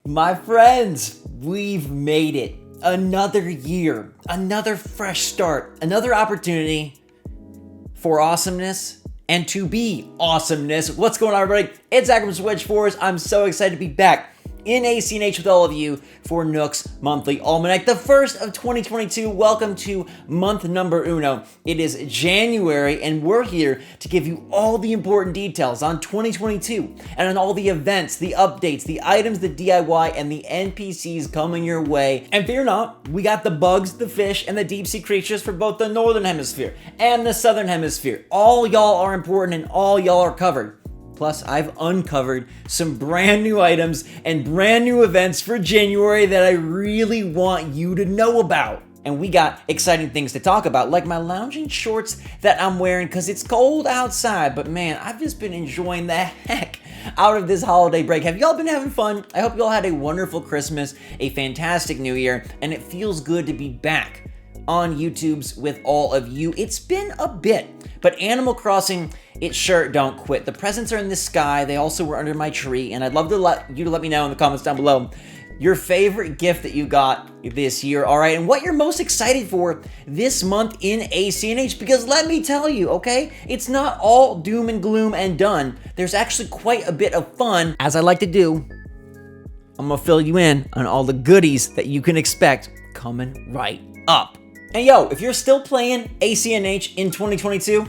My friends, we've made it. Another year, another fresh start, another opportunity for awesomeness and to be awesomeness. What's going on, everybody? It's Zach from Switch Force. I'm so excited to be back in ACNH with all of you for Nook's Monthly Almanac, the first of 2022. Welcome to month number uno. It is January, and we're here to give you all the important details on 2022 and on all the events, the updates, the items, the DIY, and the NPCs coming your way. And fear not, we got the bugs, the fish, and the deep sea creatures for both the Northern Hemisphere and the Southern Hemisphere. All y'all are important and all y'all are covered. Plus, I've uncovered some brand new items and brand new events for January that I really want you to know about. And we got exciting things to talk about, like my lounging shorts that I'm wearing because it's cold outside. But man, I've just been enjoying the heck out of this holiday break. Have y'all been having fun? I hope y'all had a wonderful Christmas, a fantastic New Year, and it feels good to be back on YouTube's with all of you. It's been a bit, but Animal Crossing, it sure don't quit. The presents are in the sky. They also were under my tree, and I'd love to let me know in the comments down below your favorite gift that you got this year, all right? And what you're most excited for this month in ACNH, because let me tell you, okay? It's not all doom and gloom and done. There's actually quite a bit of fun. As I like to do, I'm gonna fill you in on all the goodies that you can expect coming right up. And yo, if you're still playing ACNH in 2022,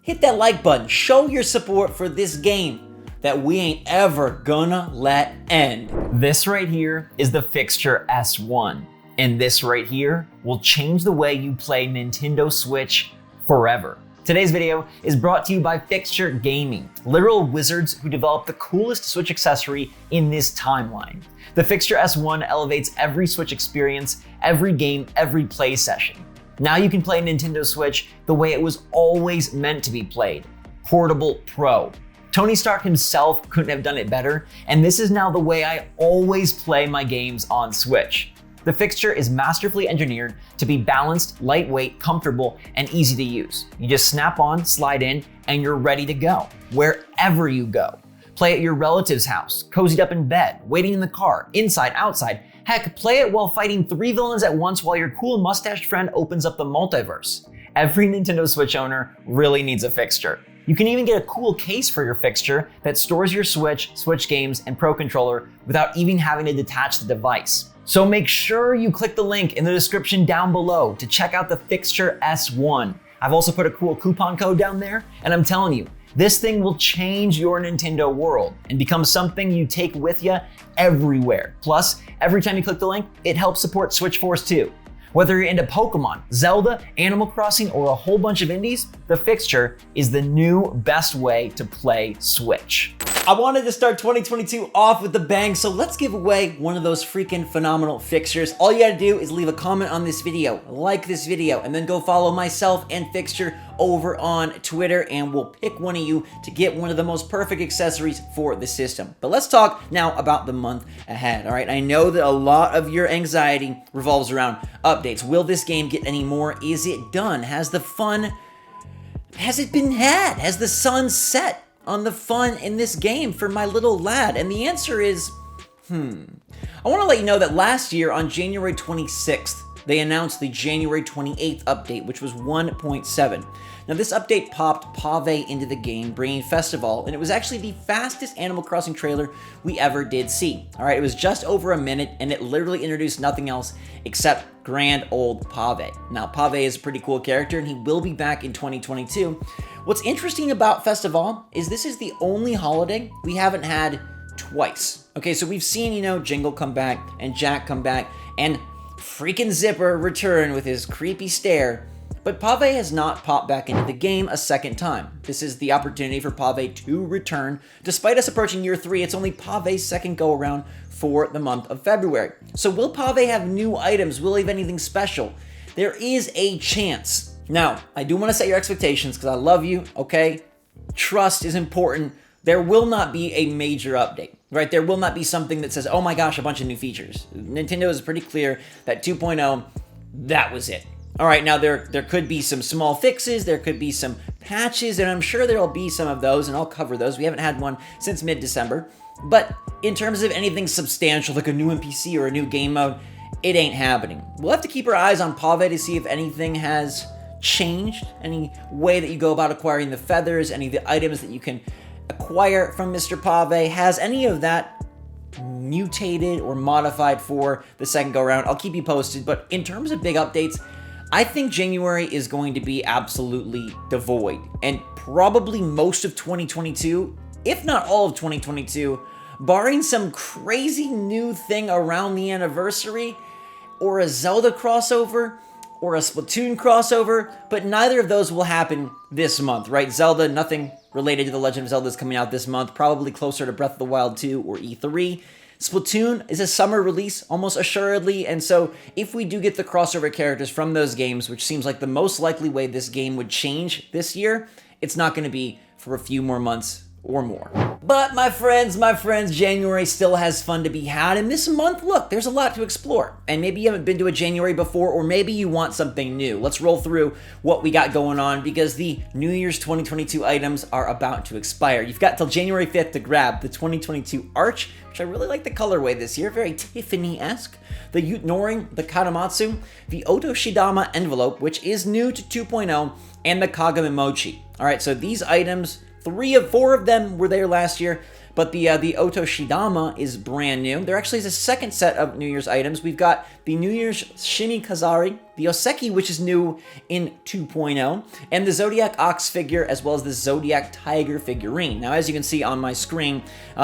hit that like button. Show your support for this game that we ain't ever gonna let end. This right here is the Fixture S1. And this right here will change the way you play Nintendo Switch forever. Today's video is brought to you by Fixture Gaming, literal wizards who developed the coolest Switch accessory in this timeline. The Fixture S1 elevates every Switch experience, every game, every play session. Now you can play Nintendo Switch the way it was always meant to be played, Portable Pro. Tony Stark himself couldn't have done it better, and this is now the way I always play my games on Switch. The Fixture is masterfully engineered to be balanced, lightweight, comfortable, and easy to use. You just snap on, slide in, and you're ready to go, wherever you go. Play at your relative's house, cozied up in bed, waiting in the car, inside, outside. Heck, play it while fighting 3 villains at once while your cool mustached friend opens up the multiverse. Every Nintendo Switch owner really needs a Fixture. You can even get a cool case for your Fixture that stores your Switch, Switch games, and Pro Controller without even having to detach the device. So make sure you click the link in the description down below to check out the Fixture S1. I've also put a cool coupon code down there, and I'm telling you, this thing will change your Nintendo world and become something you take with you everywhere. Plus, every time you click the link, it helps support Switch Force too. Whether you're into Pokemon, Zelda, Animal Crossing, or a whole bunch of indies, the Fixture is the new best way to play Switch. I wanted to start 2022 off with a bang, so let's give away one of those freaking phenomenal fixtures. All you gotta do is leave a comment on this video, like this video, and then go follow myself and Fixture over on Twitter, and we'll pick one of you to get one of the most perfect accessories for the system. But let's talk now about the month ahead, all right? I know that a lot of your anxiety revolves around updates. Will this game get any more? Is it done? Has the fun, has it been had? Has the sun set on the fun in this game for my little lad? And the answer is, I want to let you know that last year on January 26th, they announced the January 28th update, which was 1.7. Now this update popped Pave into the game, bringing Festive, and it was actually the fastest Animal Crossing trailer we ever did see. All right, it was just over a minute, and it literally introduced nothing else except grand old Pave. Now Pave is a pretty cool character, and he will be back in 2022. What's interesting about Festive is this is the only holiday we haven't had twice. Okay, so we've seen, Jingle come back, and Jack come back, and freaking Zipper return with his creepy stare, but Pave has not popped back into the game a second time. This is the opportunity for Pave to return. Despite us approaching year 3, it's only Pave's second go around for the month of February. So will Pave have new items? Will he have anything special? There is a chance. Now, I do want to set your expectations because I love you, okay? Trust is important. There will not be a major update, right? There will not be something that says, oh my gosh, a bunch of new features. Nintendo is pretty clear that 2.0, that was it. All right, now there could be some small fixes, there could be some patches, and I'm sure there'll be some of those, and I'll cover those. We haven't had one since mid-December. But in terms of anything substantial, like a new NPC or a new game mode, it ain't happening. We'll have to keep our eyes on Pave to see if anything has changed, any way that you go about acquiring the feathers, any of the items that you can acquire from Mr. Pave. Has any of that mutated or modified for the second go around? I'll keep you posted, but in terms of big updates, I think January is going to be absolutely devoid, and probably most of 2022, if not all of 2022, barring some crazy new thing around the anniversary, or a Zelda crossover, or a Splatoon crossover, but neither of those will happen this month, right? Zelda, nothing related to The Legend of Zelda is coming out this month, probably closer to Breath of the Wild 2 or E3. Splatoon is a summer release, almost assuredly, and so if we do get the crossover characters from those games, which seems like the most likely way this game would change this year, it's not going to be for a few more months or more. But my friends, January still has fun to be had, and this month, look, there's a lot to explore. And maybe you haven't been to a January before, or maybe you want something new. Let's roll through what we got going on, because the New Year's 2022 items are about to expire. You've got till January 5th to grab the 2022 Arch, which I really like the colorway this year, very Tiffany-esque. The Yutnoring, the Katamatsu, the Otoshidama envelope, which is new to 2.0, and the Kagami Mochi. All right, so these items, 4 of them were there last year, but the Otoshidama is brand new. There actually is a second set of New Year's items. We've got the New Year's Shimikazari, the Oseki, which is new in 2.0, and the Zodiac Ox figure, as well as the Zodiac Tiger figurine. Now, as you can see on my screen,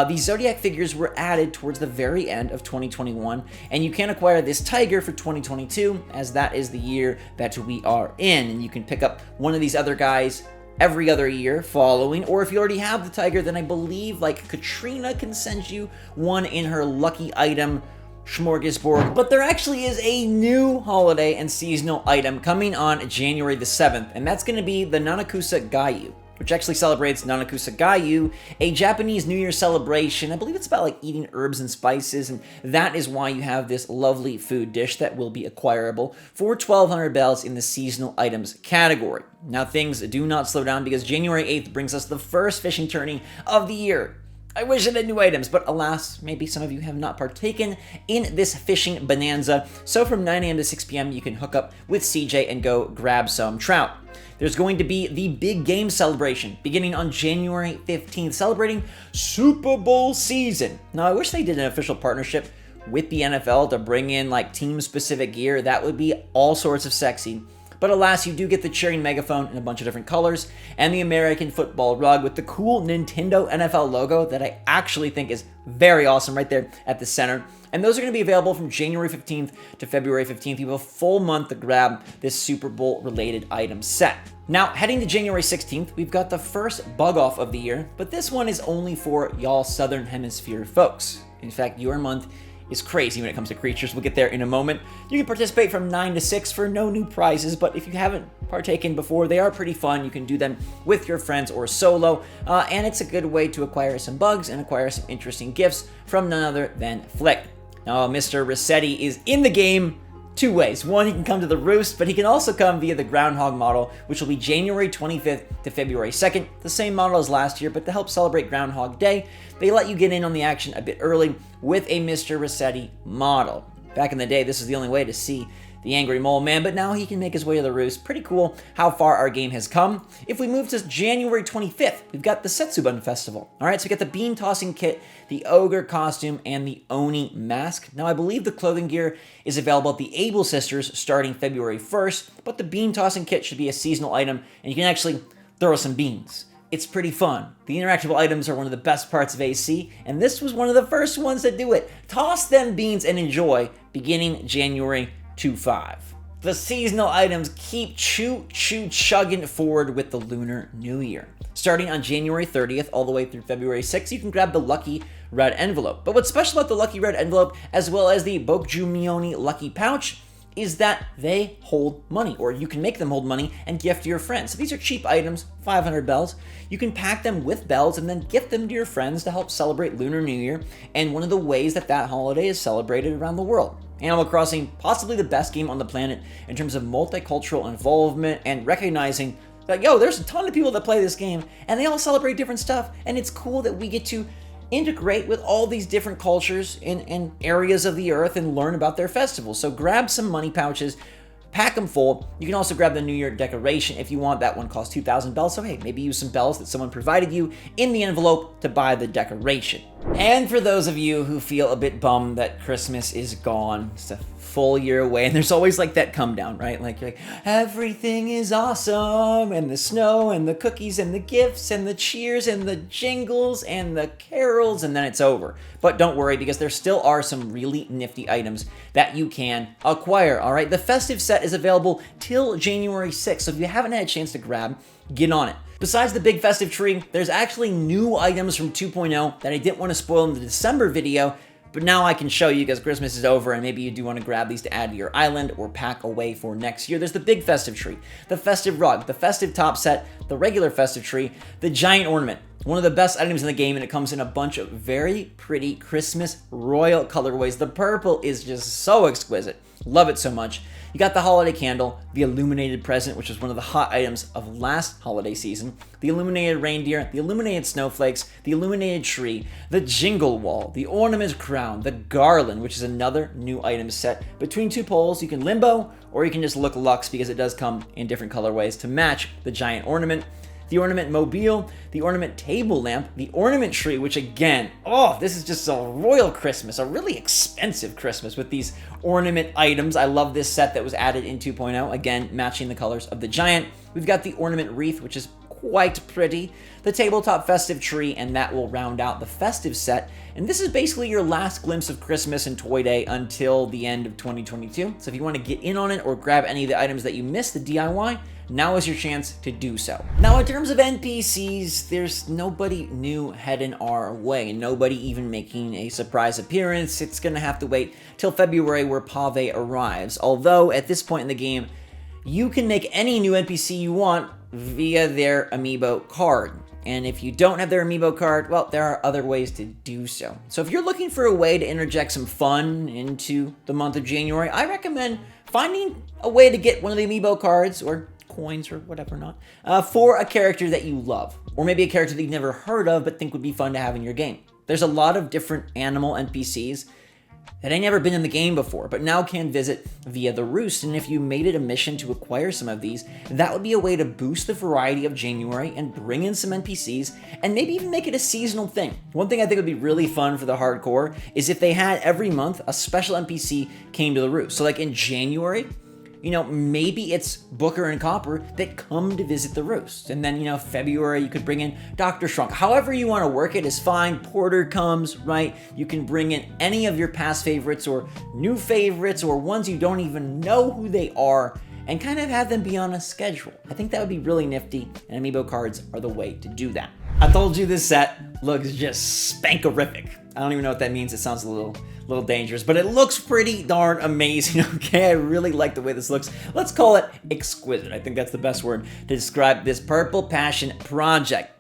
these Zodiac figures were added towards the very end of 2021, and you can acquire this Tiger for 2022, as that is the year that we are in, and you can pick up one of these other guys every other year following, or if you already have the Tiger, then I believe like Katrina can send you one in her lucky item smorgasbord. But there actually is a new holiday and seasonal item coming on January the 7th, and that's going to be the Nanakusa Gayu, which actually celebrates Nanakusa Gayu, a Japanese New Year celebration. I believe it's about like eating herbs and spices, and that is why you have this lovely food dish that will be acquirable for 1,200 bells in the seasonal items category. Now, things do not slow down, because January 8th brings us the first fishing tourney of the year. I wish it had new items, but alas, maybe some of you have not partaken in this fishing bonanza. So from 9 a.m. to 6 p.m., you can hook up with CJ and go grab some trout. There's going to be the big game celebration beginning on January 15th, celebrating Super Bowl season. Now, I wish they did an official partnership with the NFL to bring in like team-specific gear. That would be all sorts of sexy. But alas, you do get the cheering megaphone in a bunch of different colors, and the American football rug with the cool Nintendo NFL logo that I actually think is very awesome right there at the center. And those are going to be available from January 15th to February 15th. You have a full month to grab this Super Bowl related item set. Now, heading to January 16th, we've got the first bug off of the year, but this one is only for y'all Southern Hemisphere folks. In fact, your month is crazy when it comes to creatures. We'll get there in a moment. You can participate from 9 to 6 for no new prizes, but if you haven't partaken before, they are pretty fun. You can do them with your friends or solo, and it's a good way to acquire some bugs and acquire some interesting gifts from none other than Flick. Now, Mr. Rossetti is in the game 2 ways. One, he can come to the Roost, but he can also come via the Groundhog model, which will be January 25th to February 2nd, the same model as last year, but to help celebrate Groundhog Day, they let you get in on the action a bit early with a Mr. Rossetti model. Back in the day, this is the only way to see the Angry Mole Man, but now he can make his way to the Roost. Pretty cool how far our game has come. If we move to January 25th, we've got the Setsubun Festival. All right, so we got the bean tossing kit, the ogre costume, and the Oni mask. Now, I believe the clothing gear is available at the Able Sisters starting February 1st, but the bean tossing kit should be a seasonal item, and you can actually throw some beans. It's pretty fun. The interactable items are one of the best parts of AC, and this was one of the first ones to do it. Toss them beans and enjoy, beginning January 25. The seasonal items keep chugging forward with the Lunar New Year. Starting on January 30th all the way through February 6th, you can grab the Lucky Red Envelope. But what's special about the Lucky Red Envelope, as well as the Bokju Mioni Lucky Pouch, is that they hold money, or you can make them hold money and gift to your friends. So these are cheap items, 500 bells. You can pack them with bells and then gift them to your friends to help celebrate Lunar New Year, and one of the ways that that holiday is celebrated around the world. Animal Crossing, possibly the best game on the planet in terms of multicultural involvement and recognizing that, yo, there's a ton of people that play this game and they all celebrate different stuff, and it's cool that we get to integrate with all these different cultures and areas of the earth and learn about their festivals. So grab some money pouches, pack them full. You can also grab the New Year decoration if you want. That one costs 2,000 bells. So hey, maybe use some bells that someone provided you in the envelope to buy the decoration. And for those of you who feel a bit bummed that Christmas is gone, it's a full year away, and there's always like that come down, right? Like everything is awesome, and the snow and the cookies and the gifts and the cheers and the jingles and the carols, and then it's over. But don't worry, because there still are some really nifty items that you can acquire, all right? The Festive set is available till January 6th, so if you haven't had a chance to grab, get on it. Besides the big festive tree, there's actually new items from 2.0 that I didn't want to spoil in the December video, but now I can show you because Christmas is over and maybe you do want to grab these to add to your island or pack away for next year. There's the big festive tree, the festive rug, the festive top set, the regular festive tree, the giant ornament. One of the best items in the game, and it comes in a bunch of very pretty Christmas royal colorways. The purple is just so exquisite. Love it so much. You got the holiday candle, the illuminated present, which is one of the hot items of last holiday season, the illuminated reindeer, the illuminated snowflakes, the illuminated tree, the jingle wall, the ornament crown, the garland, which is another new item set. Between two poles, you can limbo, or you can just look luxe because it does come in different colorways to match the giant ornament. The ornament mobile, the ornament table lamp, the ornament tree, which again, oh, this is just a royal Christmas, a really expensive Christmas with these ornament items. I love this set that was added in 2.0, again, matching the colors of the giant. We've got the ornament wreath, which is quite pretty, the tabletop festive tree, and that will round out the festive set. And this is basically your last glimpse of Christmas and Toy Day until the end of 2022. So if you want to get in on it or grab any of the items that you missed, the DIY, now is your chance to do so. Now, in terms of NPCs, there's nobody new heading our way, nobody even making a surprise appearance. It's gonna have to wait till February where Pave arrives. Although, at this point in the game, you can make any new NPC you want via their amiibo card. And if you don't have their amiibo card, well, there are other ways to do so. So if you're looking for a way to interject some fun into the month of January, I recommend finding a way to get one of the amiibo cards, or coins or whatever not, for a character that you love, or maybe a character that you've never heard of but think would be fun to have in your game. There's a lot of different animal NPCs that ain't never been in the game before, but now can visit via the Roost, and if you made it a mission to acquire some of these, that would be a way to boost the variety of January and bring in some NPCs, and maybe even make it a seasonal thing. One thing I think would be really fun for the hardcore is if they had every month a special NPC came to the Roost. So like in January, you know, maybe it's Booker and Copper that come to visit the Roost. And then, you know, February, you could bring in Dr. Shrunk. However you want to work it is fine. Porter comes, right? You can bring in any of your past favorites or new favorites or ones you don't even know who they are and kind of have them be on a schedule. I think that would be really nifty, and amiibo cards are the way to do that. I told you this set looks just spankerific. I don't even know what that means. It sounds a little dangerous, but it looks pretty darn amazing, okay? I really like the way this looks. Let's call it exquisite. I think that's the best word to describe this Purple Passion project.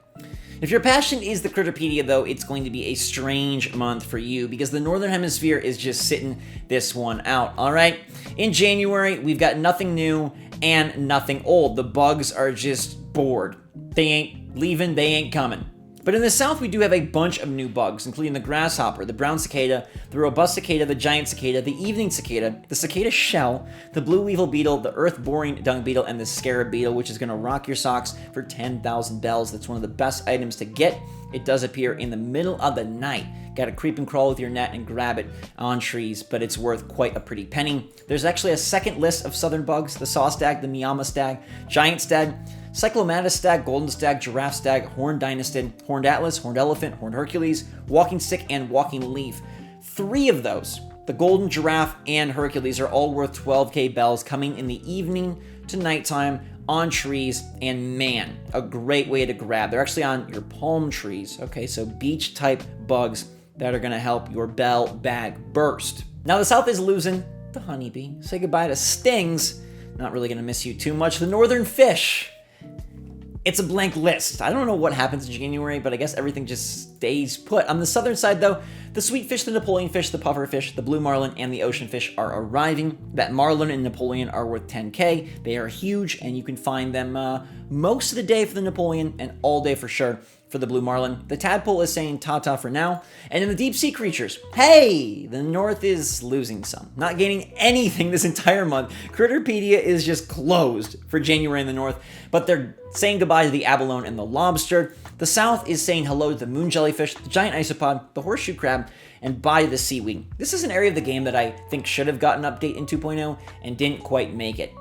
If your passion is the Critterpedia, though, it's going to be a strange month for you because the Northern Hemisphere is just sitting this one out, all right? In January, we've got nothing new and nothing old. The bugs are just bored. They ain't leaving, they ain't coming. But in the south, we do have a bunch of new bugs, including the grasshopper, the brown cicada, the robust cicada, the giant cicada, the evening cicada, the cicada shell, the blue weevil beetle, the earth-boring dung beetle, and the scarab beetle, which is going to rock your socks for 10,000 bells. That's one of the best items to get. It does appear in the middle of the night. Got to creep and crawl with your net and grab it on trees, but it's worth quite a pretty penny. There's actually a second list of southern bugs: the saw stag, the miama stag, giant stag, Cyclomatus stag, golden stag, giraffe stag, horned dynastid, horned atlas, horned elephant, horned Hercules, walking stick, and walking leaf. 3 of those, the golden, giraffe, and Hercules, are all worth 12k bells, coming in the evening to nighttime on trees, and man, a great way to grab. They're actually on your palm trees, okay, so beach type bugs that are gonna help your bell bag burst. Now the south is losing the honeybee. Say goodbye to stings. Not really gonna miss you too much. The northern fish. It's a blank list. I don't know what happens in January, but I guess everything just stays put. On the southern side, though, the sweet fish, the Napoleon fish, the puffer fish, the blue marlin, and the ocean fish are arriving. That marlin and Napoleon are worth 10k. They are huge, and you can find them most of the day for the Napoleon and all day for sure for the blue marlin. The tadpole is saying ta-ta for now. And in the deep sea creatures, hey, the North is losing some. Not gaining anything this entire month. Critterpedia is just closed for January in the North, but they're saying goodbye to the abalone and the lobster. The South is saying hello to the moon jellyfish, the giant isopod, the horseshoe crab, and bye to the seaweed. This is an area of the game that I think should have gotten an update in 2.0 and didn't quite make it.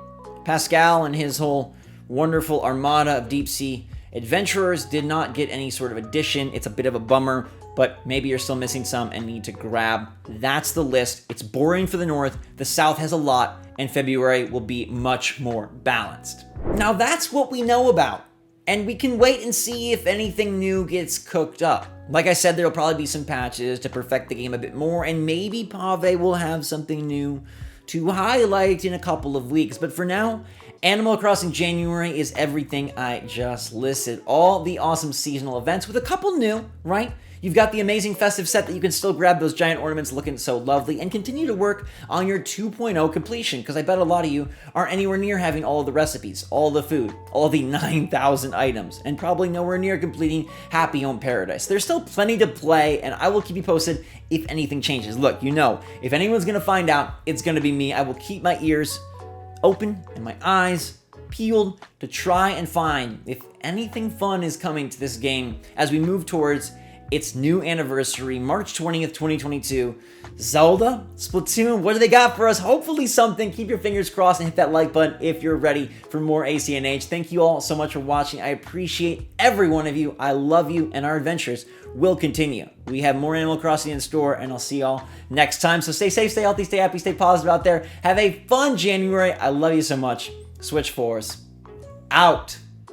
Pascal and his whole wonderful armada of deep sea adventurers did not get any sort of addition. It's a bit of a bummer, but maybe you're still missing some and need to grab. That's the list. It's boring for the North. The South has a lot, and February will be much more balanced. Now that's what we know about, and we can wait and see if anything new gets cooked up. Like I said, there'll probably be some patches to perfect the game a bit more, and maybe Pave will have something new to highlight in a couple of weeks. But for now, Animal Crossing January is everything I just listed. All the awesome seasonal events with a couple new, right? You've got the amazing festive set that you can still grab those giant ornaments looking so lovely and continue to work on your 2.0 completion, because I bet a lot of you aren't anywhere near having all of the recipes, all the food, all the 9,000 items, and probably nowhere near completing Happy Home Paradise. There's still plenty to play, and I will keep you posted if anything changes. Look, you know, if anyone's going to find out, it's going to be me. I will keep my ears open and my eyes peeled to try and find if anything fun is coming to this game as we move towards its new anniversary, March 20th, 2022. Zelda, Splatoon, what do they got for us? Hopefully something. Keep your fingers crossed and hit that like button if you're ready for more ACNH. Thank you all so much for watching. I appreciate every one of you. I love you, and our adventures will continue. We have more Animal Crossing in store, and I'll see y'all next time. So stay safe, stay healthy, stay happy, stay positive out there. Have a fun January. I love you so much. Switch 4s out.